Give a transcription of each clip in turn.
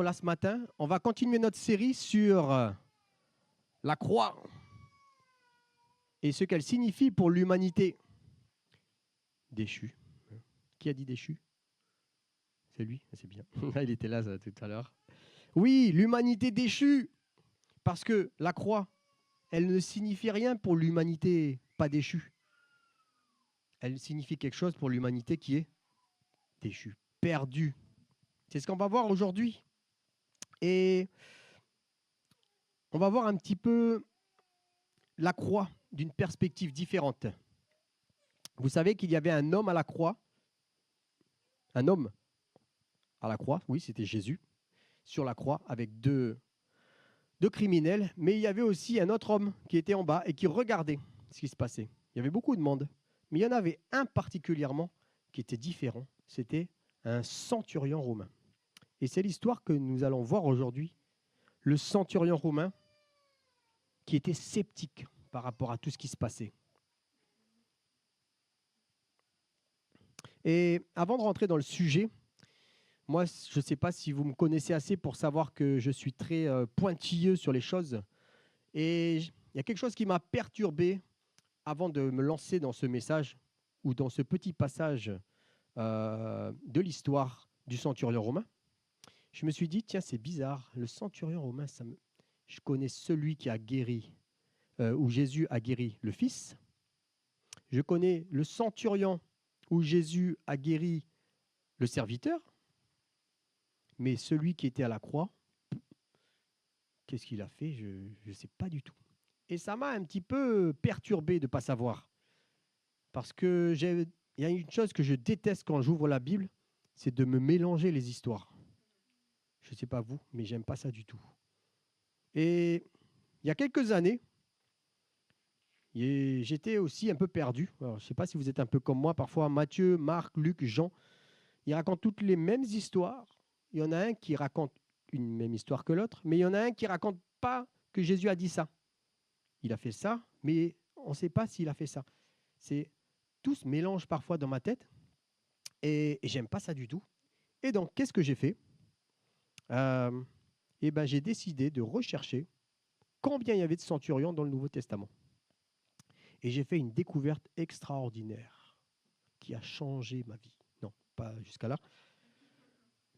d'être là ce matin. On va continuer notre série sur la croix et ce qu'elle signifie pour l'humanité déchue. Qui a dit déchu? C'est lui, c'est bien. Il était là tout à l'heure. Oui, l'humanité déchue. Parce que la croix, elle ne signifie rien pour l'humanité pas déchue. Elle signifie quelque chose pour l'humanité qui est déchue, perdue. C'est ce qu'on va voir aujourd'hui. Et on va voir un petit peu la croix d'une perspective différente. Vous savez qu'il y avait un homme à la croix. Un homme à la croix, oui, c'était Jésus, sur la croix avec deux criminels. Mais il y avait aussi un autre homme qui était en bas et qui regardait ce qui se passait. Il y avait beaucoup de monde. Mais il y en avait un particulièrement qui était différent. C'était un centurion romain. Et c'est l'histoire que nous allons voir aujourd'hui. Le centurion romain qui était sceptique par rapport à tout ce qui se passait. Et avant de rentrer dans le sujet, moi, je ne sais pas si vous me connaissez assez pour savoir que je suis très pointilleux sur les choses. Et il y a quelque chose qui m'a perturbé avant de me lancer dans ce message ou dans ce petit passage de l'histoire du centurion romain. Je me suis dit, tiens, c'est bizarre, le centurion romain, je connais celui qui a guéri, où Jésus a guéri le fils. Je connais le centurion où Jésus a guéri le serviteur. Mais celui qui était à la croix, qu'est-ce qu'il a fait? Je ne sais pas du tout. Et ça m'a un petit peu perturbé de ne pas savoir. Parce que il y a une chose que je déteste quand j'ouvre la Bible, c'est de me mélanger les histoires. Je ne sais pas vous, mais j'aime pas ça du tout. Et il y a quelques années, j'étais aussi un peu perdu. Alors, je ne sais pas si vous êtes un peu comme moi. Parfois, Matthieu, Marc, Luc, Jean, ils racontent toutes les mêmes histoires. Il y en a un qui raconte une même histoire que l'autre, mais il y en a un qui ne raconte pas que Jésus a dit ça. Il a fait ça, mais on ne sait pas s'il a fait ça. Tout se mélange parfois dans ma tête et j'aime pas ça du tout. Et donc, qu'est-ce que j'ai fait? J'ai décidé de rechercher combien il y avait de centurions dans le Nouveau Testament. Et j'ai fait une découverte extraordinaire qui a changé ma vie. Non, pas jusqu'à là.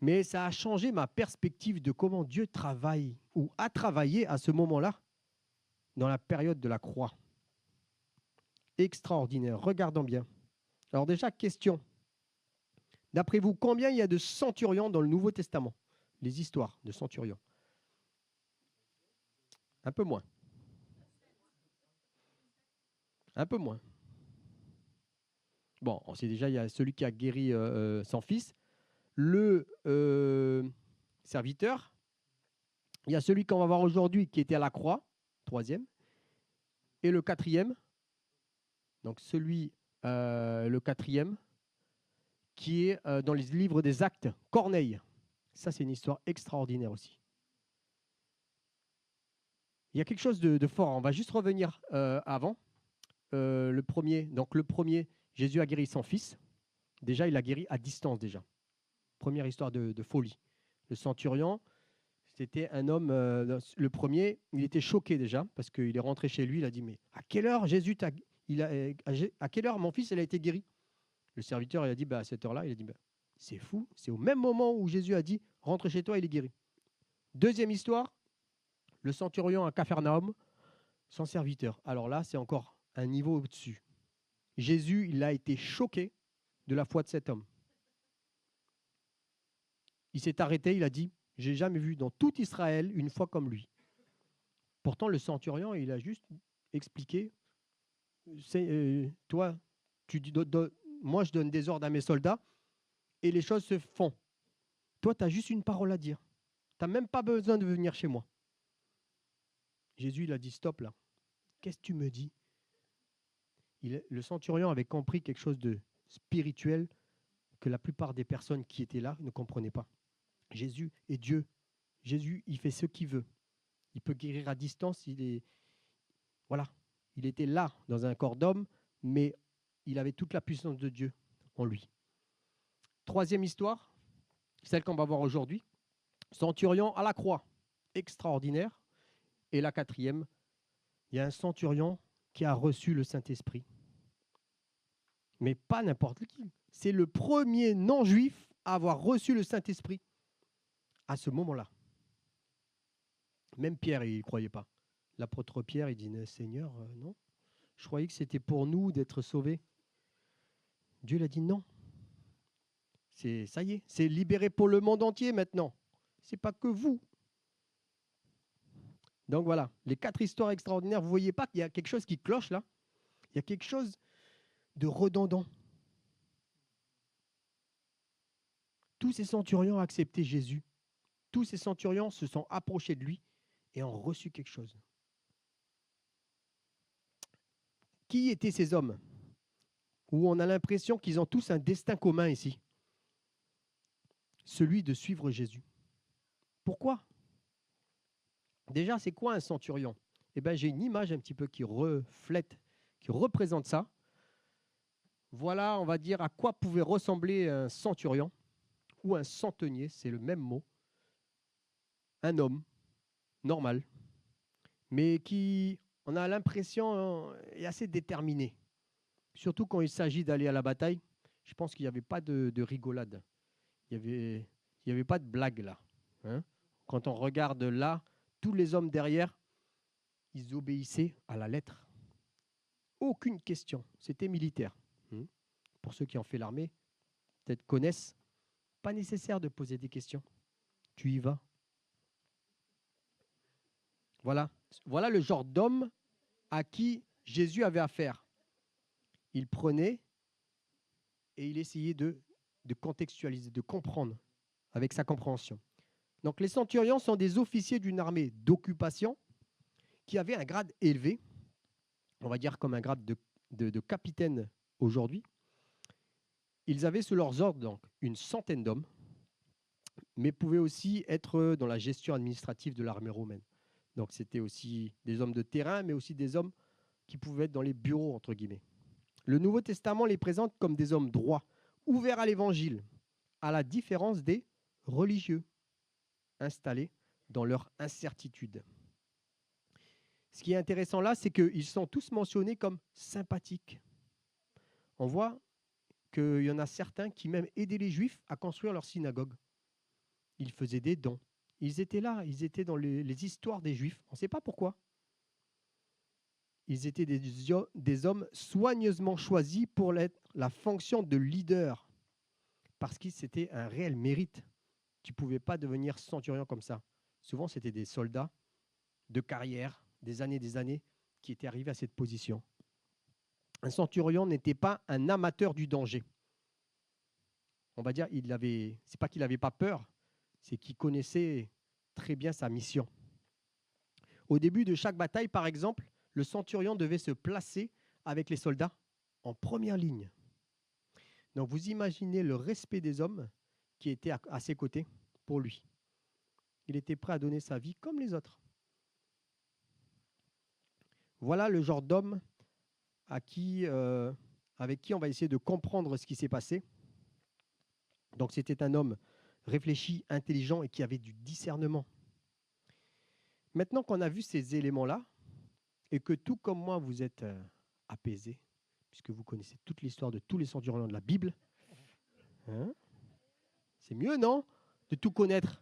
Mais ça a changé ma perspective de comment Dieu travaille ou a travaillé à ce moment-là dans la période de la croix. Extraordinaire. Regardons bien. Alors déjà, question. D'après vous, combien il y a de centurions dans le Nouveau Testament? Les histoires de centurions. Un peu moins. Un peu moins. Bon, on sait déjà, il y a celui qui a guéri son fils. Le serviteur. Il y a celui qu'on va voir aujourd'hui qui était à la croix, troisième. Et le quatrième. Donc le quatrième, qui est dans les livres des Actes, Corneille. Ça, c'est une histoire extraordinaire aussi. Il y a quelque chose de fort. On va juste revenir avant. Le premier, Jésus a guéri son fils. Déjà, il a guéri à distance déjà. Première histoire de folie. Le centurion, c'était un homme, le premier, il était choqué déjà parce qu'il est rentré chez lui. Il a dit, mais à quelle heure Jésus à quelle heure mon fils il a été guéri? Le serviteur, il a dit, à cette heure-là, il a dit, c'est fou, c'est au même moment où Jésus a dit, rentre chez toi, il est guéri. Deuxième histoire, le centurion à Capharnaüm, son serviteur. Alors là, c'est encore un niveau au-dessus. Jésus, il a été choqué de la foi de cet homme. Il s'est arrêté, il a dit, j'ai jamais vu dans tout Israël une foi comme lui. Pourtant, le centurion, il a juste expliqué, toi, moi, je donne des ordres à mes soldats et les choses se font. Toi, tu as juste une parole à dire. Tu n'as même pas besoin de venir chez moi. Jésus, il a dit, stop là. Qu'est-ce que tu me dis? Le centurion avait compris quelque chose de spirituel que la plupart des personnes qui étaient là ne comprenaient pas. Jésus est Dieu. Jésus, il fait ce qu'il veut. Il peut guérir à distance. Voilà. Il était là, dans un corps d'homme, mais il avait toute la puissance de Dieu en lui. Troisième histoire, celle qu'on va voir aujourd'hui. Centurion à la croix, extraordinaire. Et la quatrième, il y a un centurion qui a reçu le Saint-Esprit. Mais pas n'importe qui. C'est le premier non-juif à avoir reçu le Saint-Esprit à ce moment-là. Même Pierre, il ne croyait pas. L'apôtre Pierre, il dit, Seigneur, non, je croyais que c'était pour nous d'être sauvés. Dieu l'a dit non. Ça y est, c'est libéré pour le monde entier maintenant. Ce n'est pas que vous. Donc voilà, les 4 histoires extraordinaires, vous ne voyez pas qu'il y a quelque chose qui cloche là? Il y a quelque chose de redondant. Tous ces centurions ont accepté Jésus. Tous ces centurions se sont approchés de lui et ont reçu quelque chose. Qui étaient ces hommes? Où on a l'impression qu'ils ont tous un destin commun ici. Celui de suivre Jésus. Pourquoi? Déjà, c'est quoi un centurion? Eh bien, j'ai une image un petit peu qui reflète, qui représente ça. Voilà, on va dire, à quoi pouvait ressembler un centurion ou un centenier, c'est le même mot. Un homme normal, mais qui, on a l'impression, est assez déterminé. Surtout quand il s'agit d'aller à la bataille. Je pense qu'il n'y avait pas de rigolade. Il n'y avait pas de blague là. Hein? Quand on regarde là, tous les hommes derrière, ils obéissaient à la lettre. Aucune question. C'était militaire. Pour ceux qui ont fait l'armée, peut-être connaissent. Pas nécessaire de poser des questions. Tu y vas. Voilà. Voilà le genre d'homme à qui Jésus avait affaire. Il prenait et il essayait de contextualiser, de comprendre avec sa compréhension. Donc les centurions sont des officiers d'une armée d'occupation qui avaient un grade élevé, on va dire comme un grade de capitaine aujourd'hui. Ils avaient sous leurs ordres donc une centaine d'hommes, mais pouvaient aussi être dans la gestion administrative de l'armée romaine. Donc c'était aussi des hommes de terrain, mais aussi des hommes qui pouvaient être dans les bureaux, entre guillemets. Le Nouveau Testament les présente comme des hommes droits, ouverts à l'évangile, à la différence des religieux, installés dans leur incertitude. Ce qui est intéressant là, c'est qu'ils sont tous mentionnés comme sympathiques. On voit qu'il y en a certains qui même aidaient les Juifs à construire leur synagogue. Ils faisaient des dons. Ils étaient là, ils étaient dans les histoires des Juifs. On ne sait pas pourquoi. Ils étaient des hommes soigneusement choisis pour la fonction de leader, parce que c'était un réel mérite. Tu ne pouvais pas devenir centurion comme ça. Souvent, c'était des soldats de carrière, des années, qui étaient arrivés à cette position. Un centurion n'était pas un amateur du danger. On va dire, c'est pas qu'il n'avait pas peur, c'est qu'il connaissait très bien sa mission. Au début de chaque bataille, par exemple, le centurion devait se placer avec les soldats en première ligne. Donc vous imaginez le respect des hommes qui étaient à ses côtés pour lui. Il était prêt à donner sa vie comme les autres. Voilà le genre d'homme avec qui on va essayer de comprendre ce qui s'est passé. Donc c'était un homme réfléchi, intelligent et qui avait du discernement. Maintenant qu'on a vu ces éléments-là, et que tout comme moi, vous êtes apaisé, puisque vous connaissez toute l'histoire de tous les centurions de la Bible, hein? C'est mieux, non? De tout connaître.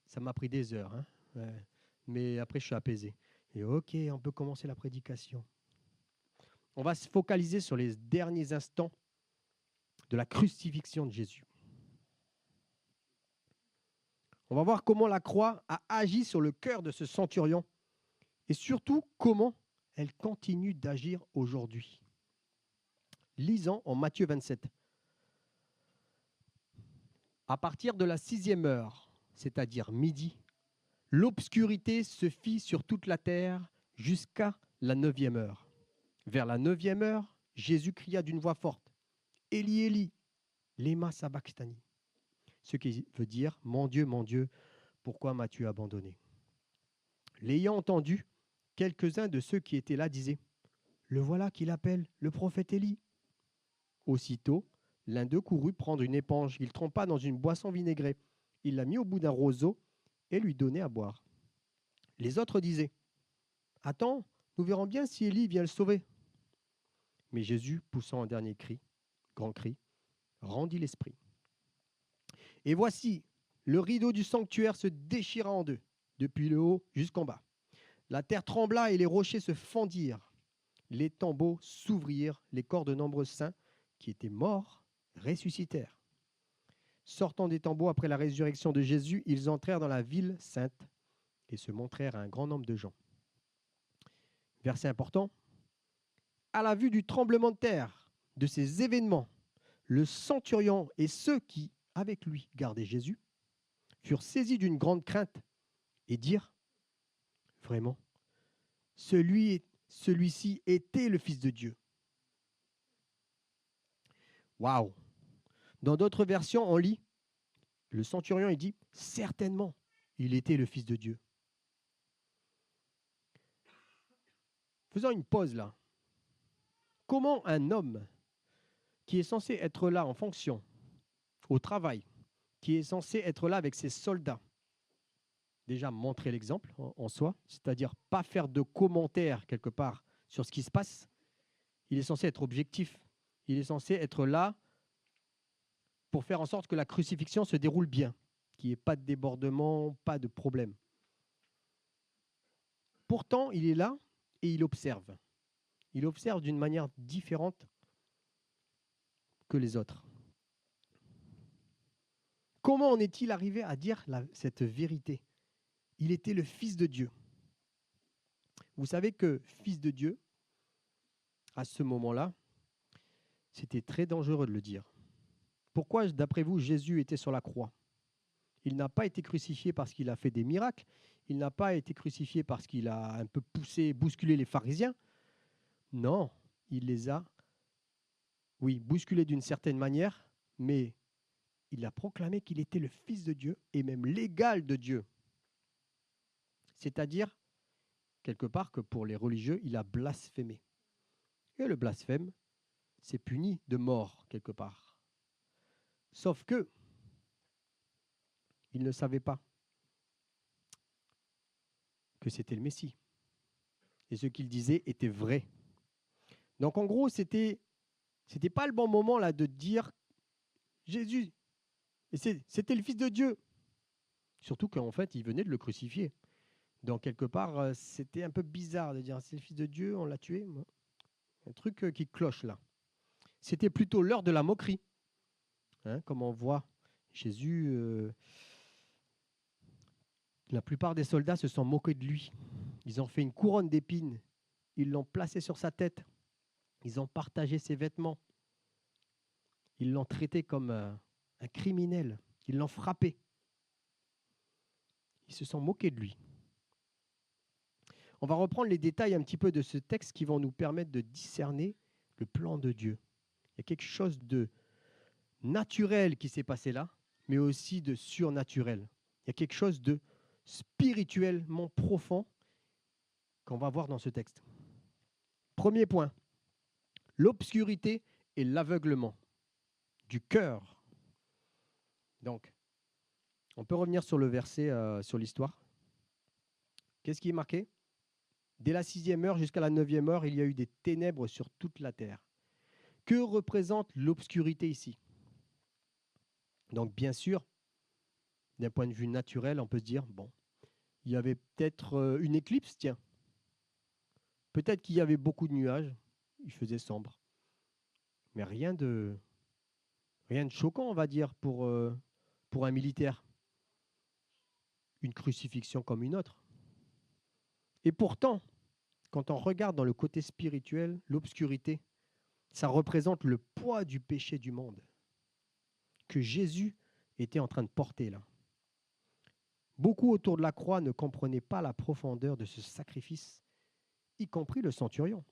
Ça m'a pris des heures, hein? Ouais. Mais après, je suis apaisé. Et ok, on peut commencer la prédication. On va se focaliser sur les derniers instants de la crucifixion de Jésus. On va voir comment la croix a agi sur le cœur de ce centurion et surtout comment elle continue d'agir aujourd'hui. Lisons en Matthieu 27. À partir de la 6e heure, c'est-à-dire midi, l'obscurité se fit sur toute la terre jusqu'à la 9e heure. Vers la 9e heure, Jésus cria d'une voix forte, « Élie, Élie, lema sabachthani » ce qui veut dire « Mon Dieu, pourquoi m'as-tu abandonné ?» L'ayant entendu, quelques-uns de ceux qui étaient là disaient « Le voilà qu'il appelle le prophète Élie. » Aussitôt, l'un d'eux courut prendre une éponge qu'il trempa dans une boisson vinaigrée. Il l'a mis au bout d'un roseau et lui donnait à boire. Les autres disaient, « Attends, nous verrons bien si Élie vient le sauver. » Mais Jésus, poussant un dernier cri, grand cri, rendit l'esprit. Et voici, le rideau du sanctuaire se déchira en deux, depuis le haut jusqu'en bas. La terre trembla et les rochers se fendirent. Les tombeaux s'ouvrirent, les corps de nombreux saints qui étaient morts ressuscitèrent. Sortant des tombeaux après la résurrection de Jésus, ils entrèrent dans la ville sainte et se montrèrent à un grand nombre de gens. Verset important. À la vue du tremblement de terre, de ces événements, le centurion et ceux qui, avec lui, gardaient Jésus, furent saisis d'une grande crainte et dirent, vraiment, celui-ci était le Fils de Dieu. Waouh! Dans d'autres versions, on lit, le centurion, il dit, certainement, il était le Fils de Dieu. Faisons une pause là. Comment un homme qui est censé être là en fonction, au travail, qui est censé être là avec ses soldats, déjà montrer l'exemple en soi, c'est-à-dire pas faire de commentaires quelque part sur ce qui se passe, il est censé être objectif, il est censé être là pour faire en sorte que la crucifixion se déroule bien, qu'il n'y ait pas de débordement, pas de problème. Pourtant, il est là et il observe. Il observe d'une manière différente que les autres. Comment en est-il arrivé à dire cette vérité? Il était le Fils de Dieu. Vous savez que Fils de Dieu, à ce moment-là, c'était très dangereux de le dire. Pourquoi, d'après vous, Jésus était sur la croix? Il n'a pas été crucifié parce qu'il a fait des miracles. Il n'a pas été crucifié parce qu'il a un peu poussé, bousculé les pharisiens. Non, il les a, oui, bousculés d'une certaine manière, mais il a proclamé qu'il était le Fils de Dieu et même l'égal de Dieu. C'est-à-dire, quelque part, que pour les religieux, il a blasphémé. Et le blasphème, c'est puni de mort, quelque part. Sauf que, il ne savait pas que c'était le Messie. Et ce qu'il disait était vrai. Donc en gros, c'était pas le bon moment là de dire Jésus, c'était le Fils de Dieu. Surtout qu'en fait, il venait de le crucifier. Donc quelque part, c'était un peu bizarre de dire c'est le Fils de Dieu, on l'a tué. Un truc qui cloche là. C'était plutôt l'heure de la moquerie. Hein, comme on voit Jésus, la plupart des soldats se sont moqués de lui. Ils ont fait une couronne d'épines. Ils l'ont placé sur sa tête. Ils ont partagé ses vêtements. Ils l'ont traité comme un criminel. Ils l'ont frappé. Ils se sont moqués de lui. On va reprendre les détails un petit peu de ce texte qui vont nous permettre de discerner le plan de Dieu. Il y a quelque chose de naturel qui s'est passé là, mais aussi de surnaturel. Il y a quelque chose de spirituellement profond qu'on va voir dans ce texte. Premier point, l'obscurité et l'aveuglement du cœur. Donc, on peut revenir sur le verset, sur l'histoire. Qu'est-ce qui est marqué? Dès la 6e heure jusqu'à la 9e heure, il y a eu des ténèbres sur toute la terre. Que représente l'obscurité ici? Donc, bien sûr, d'un point de vue naturel, on peut se dire, bon, il y avait peut-être une éclipse, tiens. Peut-être qu'il y avait beaucoup de nuages, il faisait sombre. Mais rien de choquant, on va dire, pour un militaire. Une crucifixion comme une autre. Et pourtant, quand on regarde dans le côté spirituel, l'obscurité, ça représente le poids du péché du monde que Jésus était en train de porter là. Beaucoup autour de la croix ne comprenaient pas la profondeur de ce sacrifice, y compris le centurion.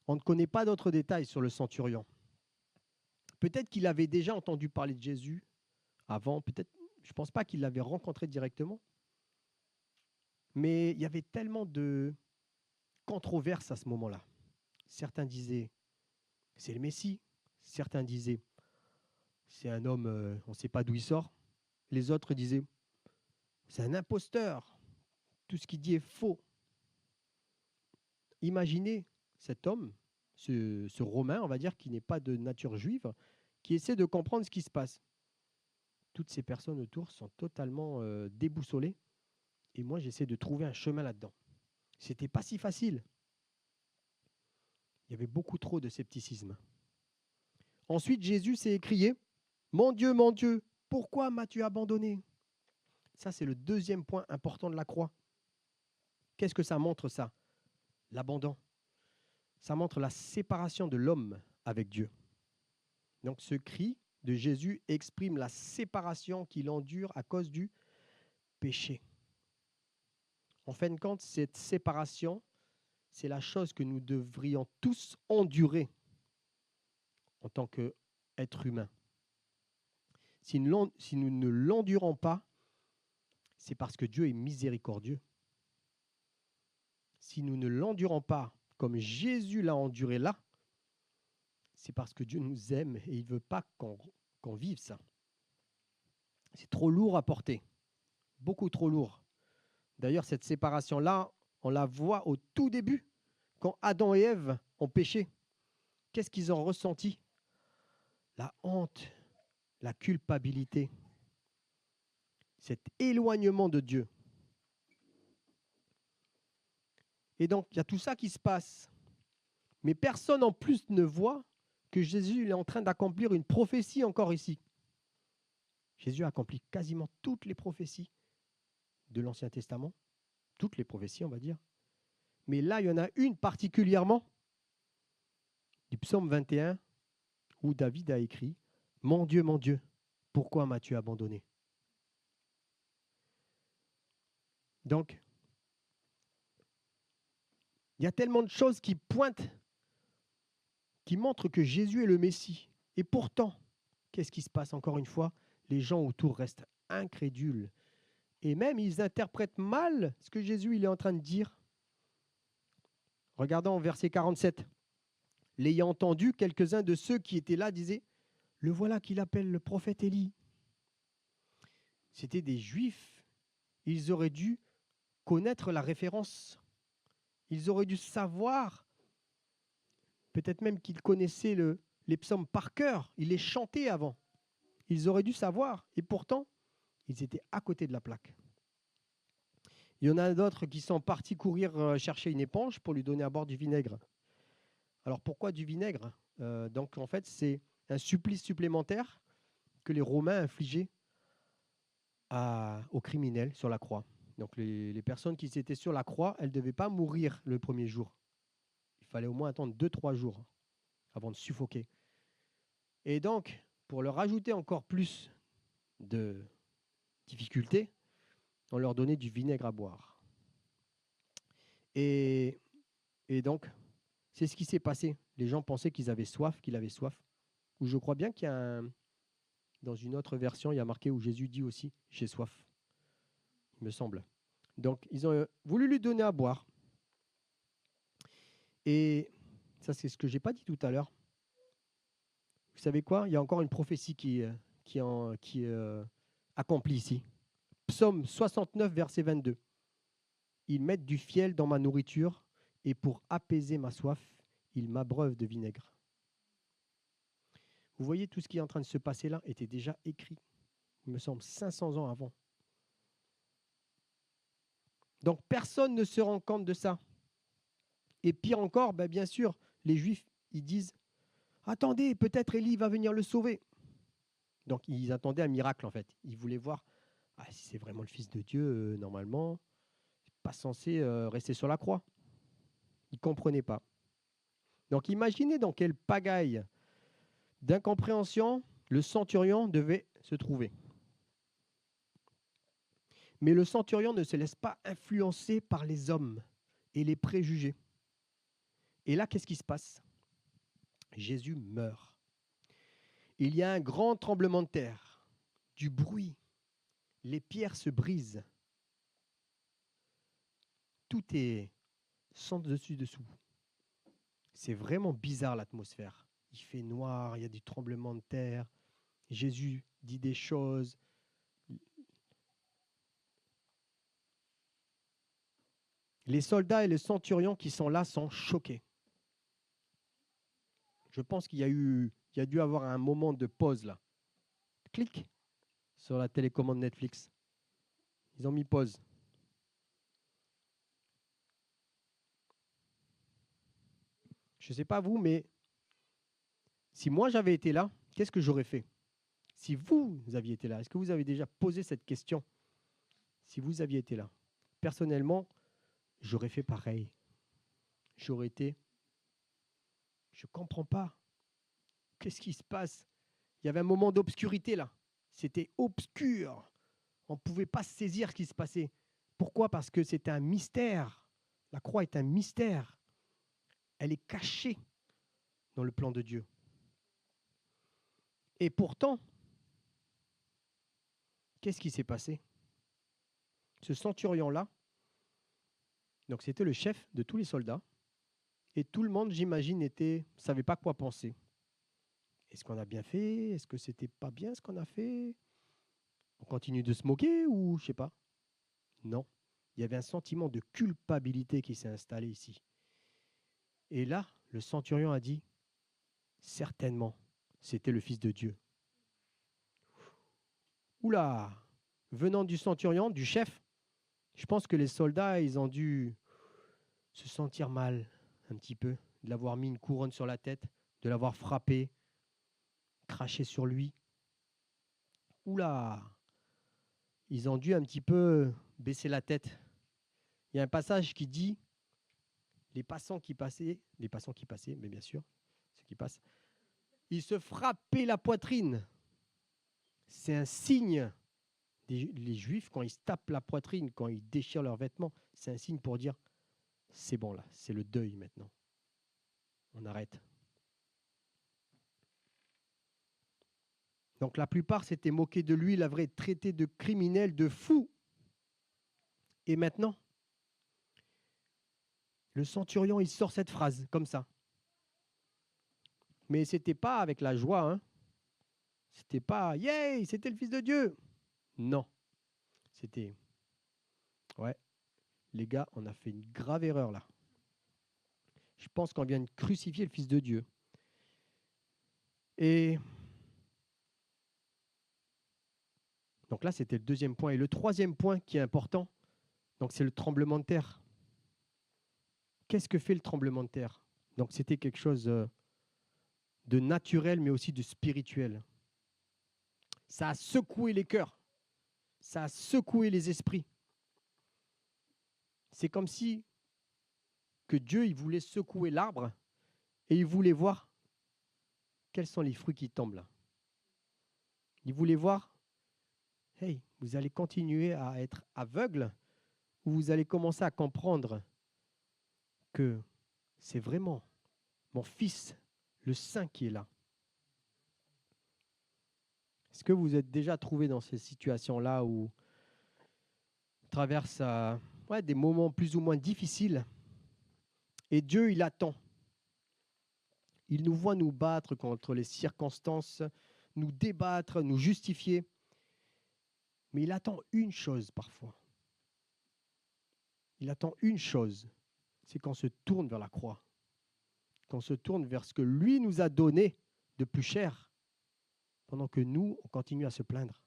On ne connaît pas d'autres détails sur le centurion. Peut-être qu'il avait déjà entendu parler de Jésus avant, peut-être, je ne pense pas qu'il l'avait rencontré directement, mais il y avait tellement de controverses à ce moment-là. Certains disaient, c'est le Messie. Certains disaient, c'est un homme, on ne sait pas d'où il sort. les autres disaient, c'est un imposteur, tout ce qu'il dit est faux. Imaginez cet homme, ce Romain, on va dire, qui n'est pas de nature juive, qui essaie de comprendre ce qui se passe. Toutes ces personnes autour sont totalement déboussolées, et moi j'essaie de trouver un chemin là-dedans. C'était pas si facile. Il y avait beaucoup trop de scepticisme. Ensuite, Jésus s'est écrié, mon Dieu, pourquoi m'as-tu abandonné ?» Ça, c'est le deuxième point important de la croix. Qu'est-ce que ça montre, ça? L'abandon. Ça montre la séparation de l'homme avec Dieu. Donc, ce cri de Jésus exprime la séparation qu'il endure à cause du péché. En fin de compte, cette séparation, c'est la chose que nous devrions tous endurer en tant qu'être humain. Si nous ne l'endurons pas, c'est parce que Dieu est miséricordieux. Si nous ne l'endurons pas comme Jésus l'a enduré là, c'est parce que Dieu nous aime et il ne veut pas qu'on vive ça. C'est trop lourd à porter, beaucoup trop lourd. D'ailleurs, cette séparation-là, on la voit au tout début, quand Adam et Ève ont péché. Qu'est-ce qu'ils ont ressenti? La honte, la culpabilité, cet éloignement de Dieu. Et donc, il y a tout ça qui se passe. Mais personne en plus ne voit que Jésus est en train d'accomplir une prophétie encore ici. Jésus a accompli quasiment toutes les prophéties de l'Ancien Testament. Toutes les prophéties, on va dire. Mais là, il y en a une particulièrement, du psaume 21, où David a écrit « Mon Dieu, pourquoi m'as-tu abandonné ?» Donc, il y a tellement de choses qui pointent, qui montrent que Jésus est le Messie. Et pourtant, qu'est-ce qui se passe encore une fois? Les gens autour restent incrédules. Et même, ils interprètent mal ce que Jésus il est en train de dire. Regardons verset 47. L'ayant entendu, quelques-uns de ceux qui étaient là disaient « Le voilà qu'il appelle le prophète Élie. » C'était des Juifs. Ils auraient dû connaître la référence. Ils auraient dû savoir, peut-être même qu'ils connaissaient les psaumes par cœur. Ils les chantaient avant. Ils auraient dû savoir. Et pourtant, ils étaient à côté de la plaque. Il y en a d'autres qui sont partis courir chercher une éponge pour lui donner à boire du vinaigre. Alors pourquoi du vinaigre? Donc en fait, c'est un supplice supplémentaire que les Romains infligeaient aux criminels sur la croix. Donc les personnes qui étaient sur la croix, elles ne devaient pas mourir le premier jour. Il fallait au moins attendre 2-3 jours avant de suffoquer. Et donc, pour leur ajouter encore plus de difficultés, on leur donnait du vinaigre à boire. Et donc, c'est ce qui s'est passé. Les gens pensaient qu'ils avaient soif, qu'il avait soif. Ou je crois bien qu'il y a dans une autre version, il y a marqué où Jésus dit aussi « j'ai soif », il me semble. Donc, ils ont voulu lui donner à boire. Et ça, c'est ce que je n'ai pas dit tout à l'heure. Vous savez quoi? Il y a encore une prophétie qui est accomplie ici. Psaume 69, verset 22. Ils mettent du fiel dans ma nourriture et pour apaiser ma soif, ils m'abreuvent de vinaigre. Vous voyez, tout ce qui est en train de se passer là était déjà écrit, il me semble, 500 ans avant. Donc, personne ne se rend compte de ça. Et pire encore, bien sûr, les Juifs, ils disent « Attendez, peut-être Élie va venir le sauver. » Donc, ils attendaient un miracle, en fait. Ils voulaient voir si c'est vraiment le Fils de Dieu, normalement, il n'est pas censé rester sur la croix. Ils ne comprenaient pas. Donc, imaginez dans quelle pagaille d'incompréhension le centurion devait se trouver. Mais le centurion ne se laisse pas influencer par les hommes et les préjugés. Et là, qu'est-ce qui se passe? Jésus meurt. Il y a un grand tremblement de terre, du bruit, les pierres se brisent. Tout est sans dessus-dessous. C'est vraiment bizarre l'atmosphère. Il fait noir, il y a du tremblement de terre. Jésus dit des choses. Les soldats et le centurion qui sont là sont choqués. Je pense qu'il y a dû avoir un moment de pause là. Clic sur la télécommande Netflix. Ils ont mis pause. Je ne sais pas vous, mais si moi j'avais été là, qu'est-ce que j'aurais fait? Si vous aviez été là, est-ce que vous avez déjà posé cette question? Si vous aviez été là, personnellement, j'aurais fait pareil. J'aurais été, je ne comprends pas. Qu'est-ce qui se passe? Il y avait un moment d'obscurité là. C'était obscur. On ne pouvait pas saisir ce qui se passait. Pourquoi? Parce que c'était un mystère. La croix est un mystère. Elle est cachée dans le plan de Dieu. Et pourtant, qu'est-ce qui s'est passé? Ce centurion-là, donc c'était le chef de tous les soldats, et tout le monde, j'imagine, ne savait pas quoi penser. Est-ce qu'on a bien fait? Est-ce que c'était pas bien ce qu'on a fait? On continue de se moquer ou je sais pas? Non. Il y avait un sentiment de culpabilité qui s'est installé ici. Et là, le centurion a dit, certainement, c'était le Fils de Dieu. Oula! Venant du centurion, du chef, je pense que les soldats, ils ont dû se sentir mal un petit peu, de l'avoir mis une couronne sur la tête, de l'avoir frappé, craché sur lui. Oula! Ils ont dû un petit peu baisser la tête. Il y a un passage qui dit, les passants qui passaient, mais bien sûr, ceux qui passent, ils se frappaient la poitrine. C'est un signe. Les Juifs, quand ils se tapent la poitrine, quand ils déchirent leurs vêtements, c'est un signe pour dire, c'est bon là, c'est le deuil maintenant. On arrête. Donc la plupart s'étaient moqués de lui, l'avaient traité de criminel, de fou. Et maintenant, le centurion, il sort cette phrase comme ça. Mais ce n'était pas avec la joie. Hein. C'était pas, yay, c'était le Fils de Dieu. Non. C'était, ouais, les gars, on a fait une grave erreur là. Je pense qu'on vient de crucifier le Fils de Dieu. Et donc là, c'était le deuxième point. Et le troisième point qui est important, donc c'est le tremblement de terre. Qu'est-ce que fait le tremblement de terre? Donc c'était quelque chose de naturel, mais aussi de spirituel. Ça a secoué les cœurs. Ça a secoué les esprits. C'est comme si que Dieu, il voulait secouer l'arbre et il voulait voir quels sont les fruits qui tombent là. Il voulait voir, hey, vous allez continuer à être aveugle ou vous allez commencer à comprendre que c'est vraiment mon fils, le Saint, qui est là. Est-ce que vous êtes déjà trouvé dans ces situations-là où on traverse des moments plus ou moins difficiles et Dieu, il attend. Il nous voit nous battre contre les circonstances, nous débattre, nous justifier. Mais il attend une chose parfois. Il attend une chose, c'est qu'on se tourne vers la croix, qu'on se tourne vers ce que lui nous a donné de plus cher, pendant que nous, on continue à se plaindre.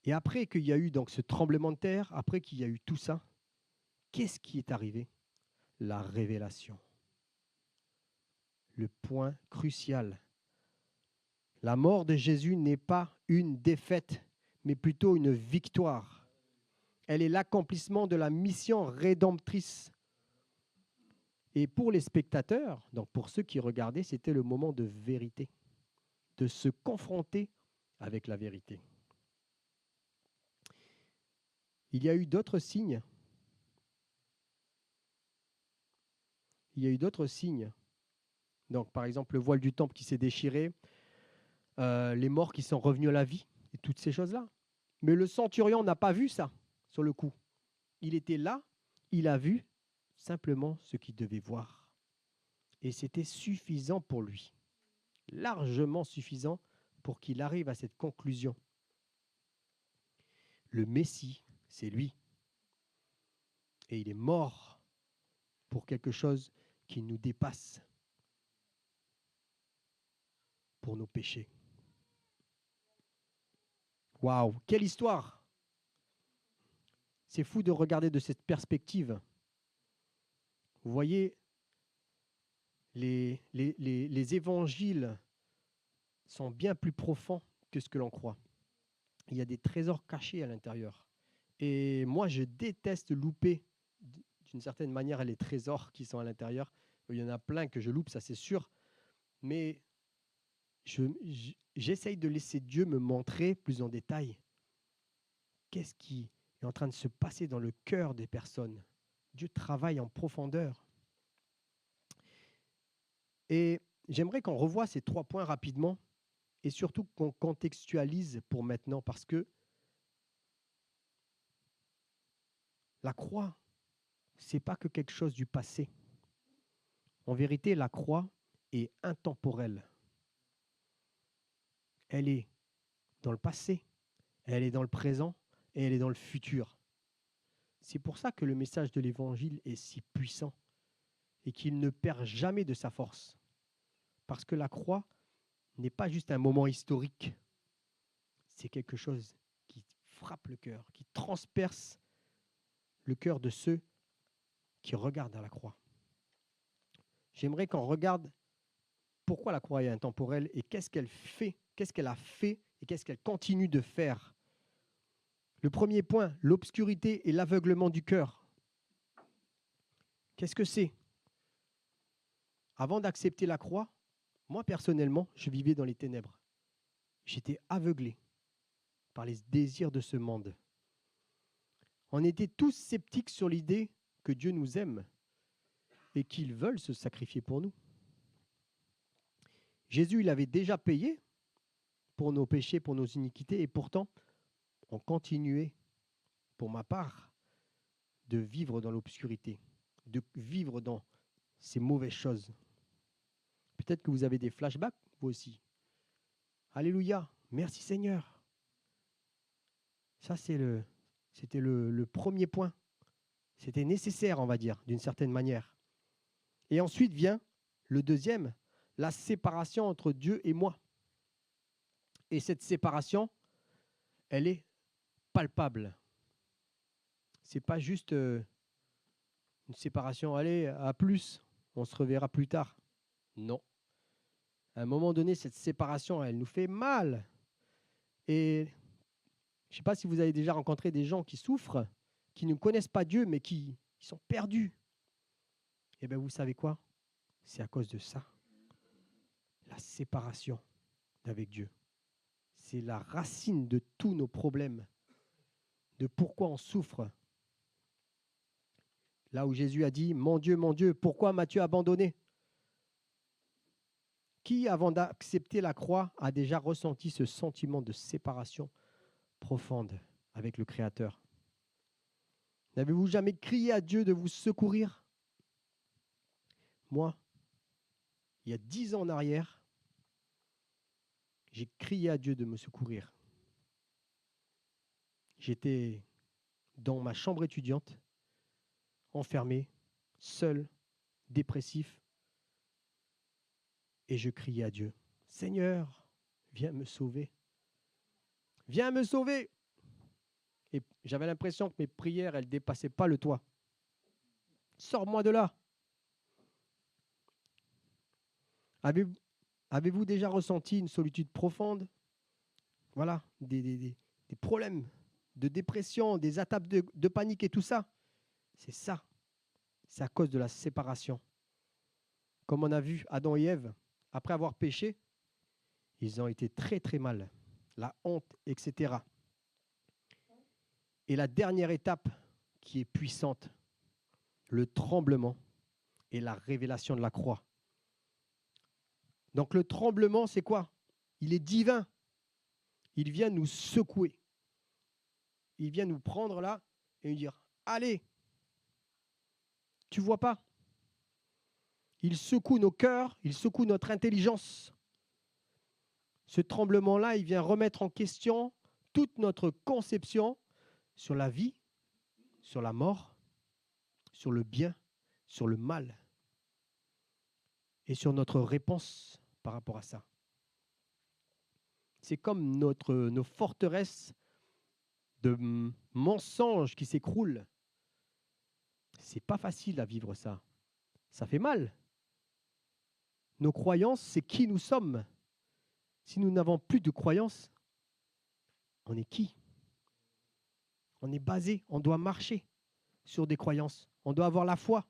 Et après qu'il y a eu donc ce tremblement de terre, après qu'il y a eu tout ça, qu'est-ce qui est arrivé? La révélation. Le point crucial. La mort de Jésus n'est pas une défaite, mais plutôt une victoire. Elle est l'accomplissement de la mission rédemptrice. Et pour les spectateurs, donc pour ceux qui regardaient, c'était le moment de vérité, de se confronter avec la vérité. Il y a eu d'autres signes. Il y a eu d'autres signes. Donc, par exemple, le voile du temple qui s'est déchiré, les morts qui sont revenus à la vie, et toutes ces choses-là. Mais le centurion n'a pas vu ça, sur le coup. Il était là, il a vu simplement ce qu'il devait voir. Et c'était suffisant pour lui, largement suffisant pour qu'il arrive à cette conclusion. Le Messie, c'est lui. Et il est mort pour quelque chose qui nous dépasse, pour nos péchés. Waouh, quelle histoire! C'est fou de regarder de cette perspective. Vous voyez, les évangiles sont bien plus profonds que ce que l'on croit. Il y a des trésors cachés à l'intérieur. Et moi, je déteste louper, d'une certaine manière, les trésors qui sont à l'intérieur. Il y en a plein que je loupe, ça c'est sûr. Mais j'essaye de laisser Dieu me montrer plus en détail qu'est-ce qui est en train de se passer dans le cœur des personnes. Dieu travaille en profondeur. Et j'aimerais qu'on revoie ces 3 points rapidement et surtout qu'on contextualise pour maintenant parce que la croix, ce n'est pas que quelque chose du passé. En vérité, la croix est intemporelle. Elle est dans le passé, elle est dans le présent et elle est dans le futur. C'est pour ça que le message de l'Évangile est si puissant et qu'il ne perd jamais de sa force. Parce que la croix n'est pas juste un moment historique, c'est quelque chose qui frappe le cœur, qui transperce le cœur de ceux qui regardent à la croix. J'aimerais qu'on regarde pourquoi la croix est intemporelle et qu'est-ce qu'elle fait, qu'est-ce qu'elle a fait et qu'est-ce qu'elle continue de faire. Le premier point, l'obscurité et l'aveuglement du cœur. Qu'est-ce que c'est? Avant d'accepter la croix, moi personnellement, je vivais dans les ténèbres. J'étais aveuglé par les désirs de ce monde. On était tous sceptiques sur l'idée que Dieu nous aime et qu'il veut se sacrifier pour nous. Jésus, il avait déjà payé pour nos péchés, pour nos iniquités, et pourtant, on continuait, pour ma part, de vivre dans l'obscurité, de vivre dans ces mauvaises choses. Peut-être que vous avez des flashbacks, vous aussi. Alléluia, merci Seigneur. Ça, c'était le premier point. C'était nécessaire, on va dire, d'une certaine manière. Et ensuite vient le deuxième, la séparation entre Dieu et moi. Et cette séparation, elle est palpable. Ce n'est pas juste une séparation, allez, à plus, on se reverra plus tard. Non. À un moment donné, cette séparation, elle nous fait mal. Et je ne sais pas si vous avez déjà rencontré des gens qui souffrent, qui ne connaissent pas Dieu, mais qui sont perdus. Eh bien, vous savez quoi? C'est à cause de ça. La séparation avec Dieu. C'est la racine de tous nos problèmes, de pourquoi on souffre. Là où Jésus a dit, mon Dieu, pourquoi m'as-tu abandonné? Qui, avant d'accepter la croix, a déjà ressenti ce sentiment de séparation profonde avec le Créateur? N'avez-vous jamais crié à Dieu de vous secourir? Moi, il y a 10 ans en arrière, j'ai crié à Dieu de me secourir. J'étais dans ma chambre étudiante, enfermé, seul, dépressif, et je criais à Dieu, Seigneur, viens me sauver. Viens me sauver. Et j'avais l'impression que mes prières, elles ne dépassaient pas le toit. Sors-moi de là. Avez-vous déjà ressenti une solitude profonde? Voilà, des problèmes de dépression, des attaques de panique et tout ça. C'est ça. C'est à cause de la séparation. Comme on a vu Adam et Ève, après avoir péché, ils ont été très très mal. La honte, etc. Et la dernière étape qui est puissante, le tremblement et la révélation de la croix. Donc le tremblement, c'est quoi? Il est divin. Il vient nous secouer. Il vient nous prendre là et nous dire, allez, tu vois pas? Il secoue nos cœurs, il secoue notre intelligence. Ce tremblement-là, il vient remettre en question toute notre conception sur la vie, sur la mort sur le bien, sur le mal et sur notre réponse par rapport à ça. C'est comme nos forteresses de mensonges qui s'écroulent. C'est pas facile à vivre ça. Ça fait mal. Nos croyances, c'est qui nous sommes. Si nous n'avons plus de croyances, on est qui? On est basé, on doit marcher sur des croyances. On doit avoir la foi.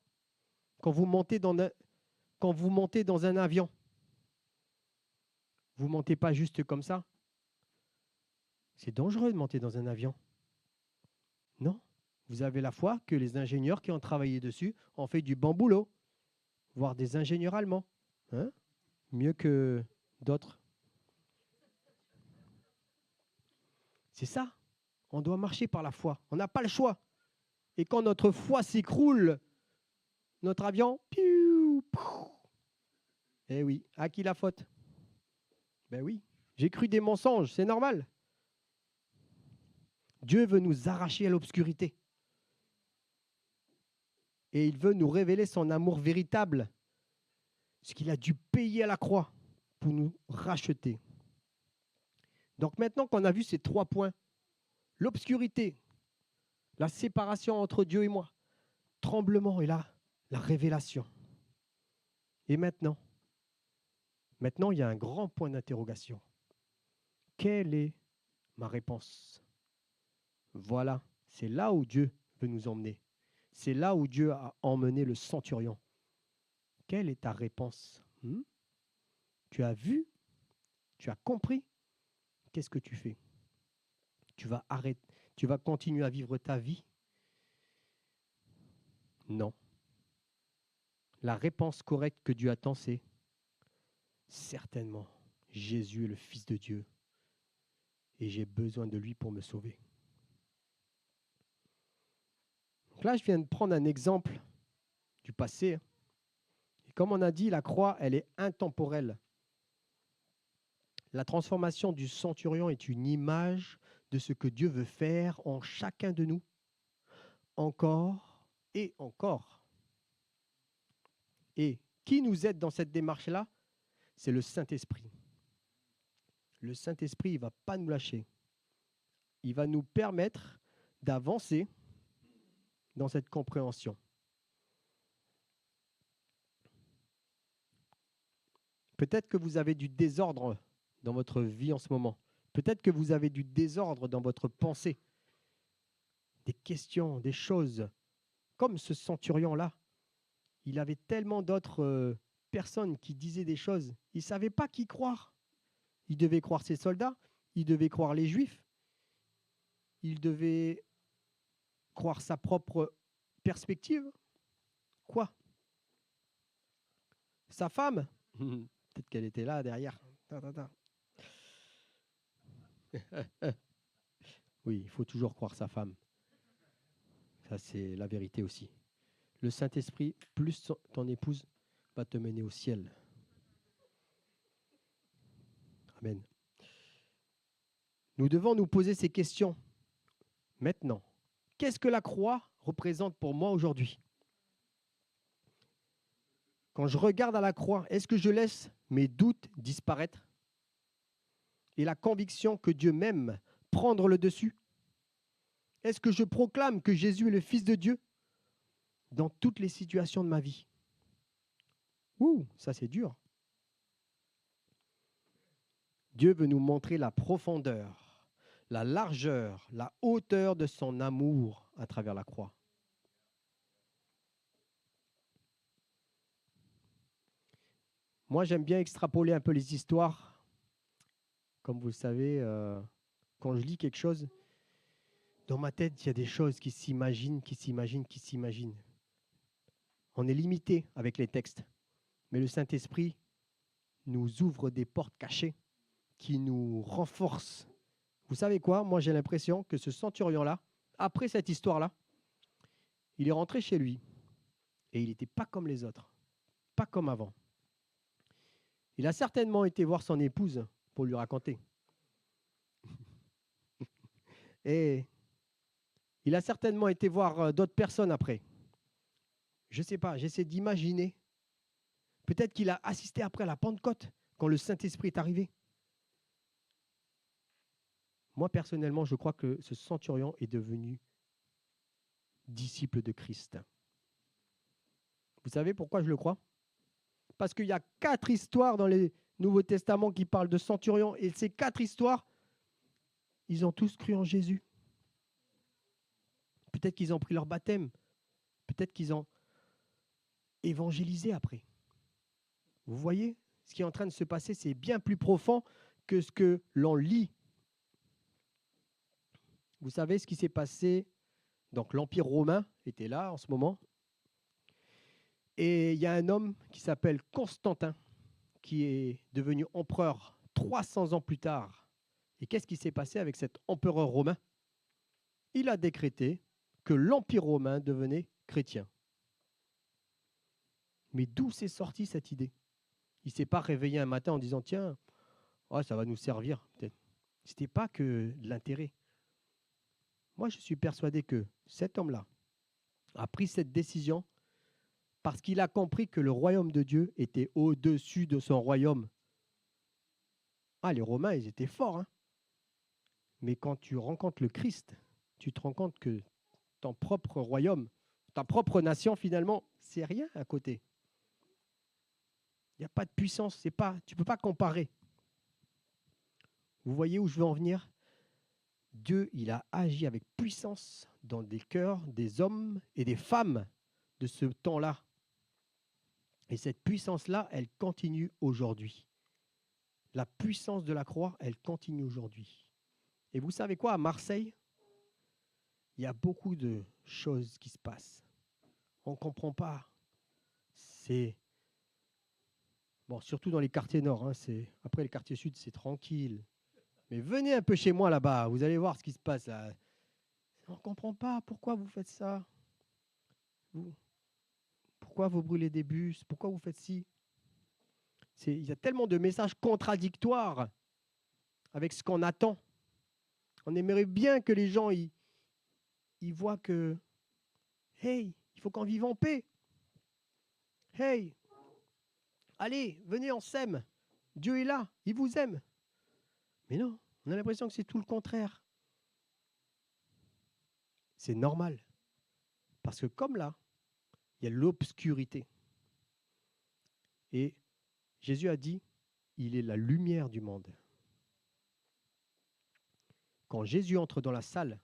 Quand vous montez dans un avion, vous ne montez pas juste comme ça. C'est dangereux de monter dans un avion. Non. Vous avez la foi que les ingénieurs qui ont travaillé dessus ont fait du bon boulot, voire des ingénieurs allemands. Hein? Mieux que d'autres. C'est ça. On doit marcher par la foi. On n'a pas le choix. Et quand notre foi s'écroule, notre avion, eh oui, à qui la faute? Ben oui, j'ai cru des mensonges, c'est normal. Dieu veut nous arracher à l'obscurité. Et il veut nous révéler son amour véritable, ce qu'il a dû payer à la croix pour nous racheter. Donc maintenant qu'on a vu ces 3 points, l'obscurité, la séparation entre Dieu et moi, tremblement et là, la révélation. Et maintenant, il y a un grand point d'interrogation. Quelle est ma réponse? Voilà, c'est là où Dieu veut nous emmener. C'est là où Dieu a emmené le centurion. Quelle est ta réponse? Tu as vu? Tu as compris? Qu'est-ce que tu fais? Tu vas arrêter? Tu vas continuer à vivre ta vie? Non. La réponse correcte que Dieu attend, c'est certainement, Jésus est le Fils de Dieu et j'ai besoin de lui pour me sauver. Donc là, je viens de prendre un exemple du passé. Et comme on a dit, la croix, elle est intemporelle. La transformation du centurion est une image de ce que Dieu veut faire en chacun de nous, encore et encore. Et qui nous aide dans cette démarche-là? C'est le Saint-Esprit. Le Saint-Esprit, il ne va pas nous lâcher. Il va nous permettre d'avancer dans cette compréhension. Peut-être que vous avez du désordre dans votre vie en ce moment. Peut-être que vous avez du désordre dans votre pensée. Des questions, des choses. Comme ce centurion-là, il avait tellement d'autres personnes qui disaient des choses. Il ne savait pas qui croire. Il devait croire ses soldats, il devait croire les Juifs, il devait croire sa propre perspective. Quoi? Sa femme? Peut-être qu'elle était là derrière. Oui, il faut toujours croire sa femme. Ça, c'est la vérité aussi. Le Saint-Esprit, plus ton épouse, va te mener au ciel. Amen. Nous devons nous poser ces questions maintenant. Qu'est-ce que la croix représente pour moi aujourd'hui? Quand je regarde à la croix, est-ce que je laisse mes doutes disparaître et la conviction que Dieu m'aime prendre le dessus? Est-ce que je proclame que Jésus est le Fils de Dieu dans toutes les situations de ma vie? Ça c'est dur. Dieu veut nous montrer la profondeur, la largeur, la hauteur de son amour à travers la croix. Moi, j'aime bien extrapoler un peu les histoires. Comme vous le savez, quand je lis quelque chose, dans ma tête, il y a des choses qui s'imaginent. On est limité avec les textes, mais le Saint-Esprit nous ouvre des portes cachées qui nous renforcent. Vous savez quoi? Moi, j'ai l'impression que ce centurion-là, après cette histoire-là, il est rentré chez lui et il n'était pas comme les autres, pas comme avant. Il a certainement été voir son épouse pour lui raconter. Et il a certainement été voir d'autres personnes après. Je ne sais pas, j'essaie d'imaginer. Peut-être qu'il a assisté après à la Pentecôte, quand le Saint-Esprit est arrivé. Moi, personnellement, je crois que ce centurion est devenu disciple de Christ. Vous savez pourquoi je le crois? Parce qu'il y a 4 histoires dans les Nouveaux Testaments qui parlent de centurions, et ces 4 histoires, ils ont tous cru en Jésus. Peut-être qu'ils ont pris leur baptême, peut-être qu'ils ont évangélisé après. Vous voyez, ce qui est en train de se passer, c'est bien plus profond que ce que l'on lit. Vous savez ce qui s'est passé? Donc l'Empire romain était là en ce moment. Et il y a un homme qui s'appelle Constantin, qui est devenu empereur 300 ans plus tard. Et qu'est-ce qui s'est passé avec cet empereur romain? Il a décrété que l'Empire romain devenait chrétien. Mais d'où s'est sortie cette idée? Il ne s'est pas réveillé un matin en disant « Tiens, oh, ça va nous servir peut-être ». Ce n'était pas que de l'intérêt. Moi, je suis persuadé que cet homme-là a pris cette décision parce qu'il a compris que le royaume de Dieu était au-dessus de son royaume. Ah, les Romains, ils étaient forts, hein. Mais quand tu rencontres le Christ, tu te rends compte que ton propre royaume, ta propre nation, finalement, c'est rien à côté. Il n'y a pas de puissance, tu ne peux pas comparer. Vous voyez où je veux en venir? Dieu, il a agi avec puissance dans des cœurs des hommes et des femmes de ce temps-là. Et cette puissance-là, elle continue aujourd'hui. La puissance de la croix, elle continue aujourd'hui. Et vous savez quoi, à Marseille, il y a beaucoup de choses qui se passent. On ne comprend pas. C'est bon, surtout dans les quartiers nord. Hein, après, les quartiers sud, c'est tranquille. Mais venez un peu chez moi là-bas, vous allez voir ce qui se passe là. On ne comprend pas. Pourquoi vous faites ça? Pourquoi vous brûlez des bus? Pourquoi vous faites ci? Il y a tellement de messages contradictoires avec ce qu'on attend. On aimerait bien que les gens ils voient que, hey, il faut qu'on vive en paix. Hey, allez, venez, on s'aime. Dieu est là, il vous aime. Mais non, on a l'impression que c'est tout le contraire. C'est normal. Parce que comme là, il y a l'obscurité. Et Jésus a dit, il est la lumière du monde. Quand Jésus entre dans la salle,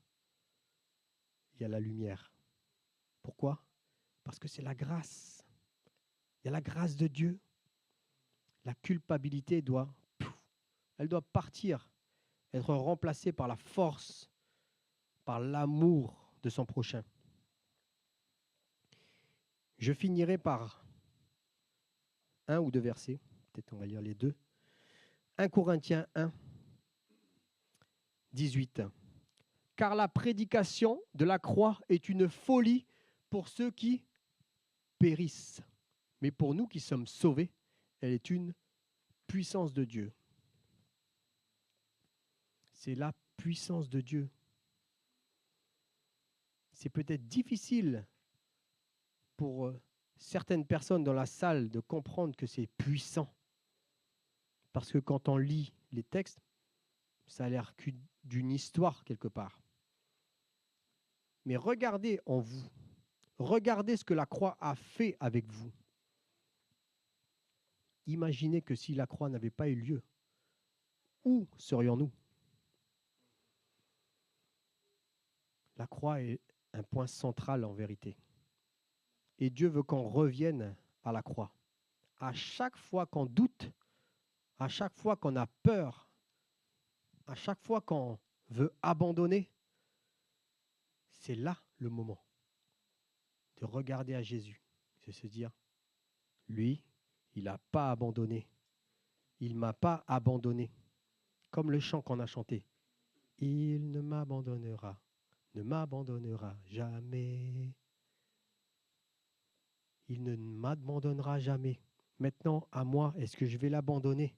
il y a la lumière. Pourquoi? Parce que c'est la grâce. Il y a la grâce de Dieu. La culpabilité elle doit partir, être remplacée par la force, par l'amour de son prochain. Je finirai par un ou deux versets, peut-être on va lire les deux. 1 Corinthiens 1, 18. Car la prédication de la croix est une folie pour ceux qui périssent. Mais pour nous qui sommes sauvés, elle est une puissance de Dieu. C'est la puissance de Dieu. C'est peut-être difficile pour certaines personnes dans la salle de comprendre que c'est puissant. Parce que quand on lit les textes, ça a l'air d'une histoire quelque part. Mais regardez en vous. Regardez ce que la croix a fait avec vous. Imaginez que si la croix n'avait pas eu lieu, où serions-nous? La croix est un point central en vérité. Et Dieu veut qu'on revienne à la croix. À chaque fois qu'on doute, à chaque fois qu'on a peur, à chaque fois qu'on veut abandonner, c'est là le moment de regarder à Jésus, de se dire, lui, il n'a pas abandonné. Il ne m'a pas abandonné. Comme le chant qu'on a chanté. Il ne m'abandonnera jamais. Il ne m'abandonnera jamais. Maintenant, à moi, est-ce que je vais l'abandonner?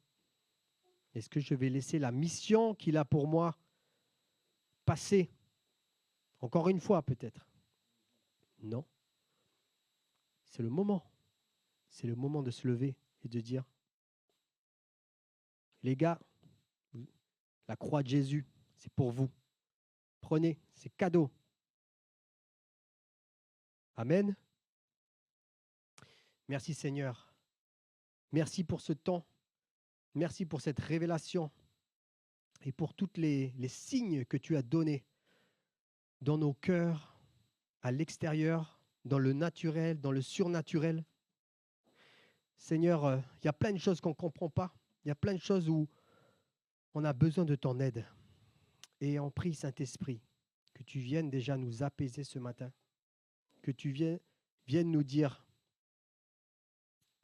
Est-ce que je vais laisser la mission qu'il a pour moi passer? Encore une fois, peut-être. Non. c'est le moment. C'est le moment de se lever et de dire, les gars, la croix de Jésus, c'est pour vous. Prenez, c'est cadeau. Amen. Merci Seigneur. Merci pour ce temps. Merci pour cette révélation et pour tous les signes que tu as donnés dans nos cœurs, à l'extérieur, dans le naturel, dans le surnaturel. Seigneur, il y a plein de choses qu'on ne comprend pas. Il y a plein de choses où on a besoin de ton aide. Et on prie, Saint-Esprit, que tu viennes déjà nous apaiser ce matin, que tu viennes nous dire,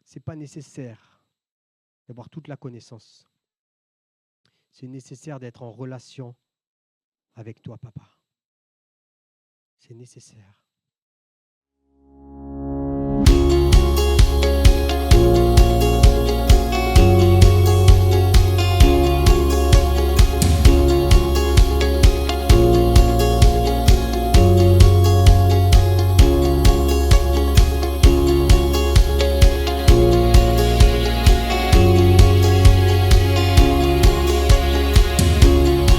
ce n'est pas nécessaire d'avoir toute la connaissance. C'est nécessaire d'être en relation avec toi, Papa. C'est nécessaire.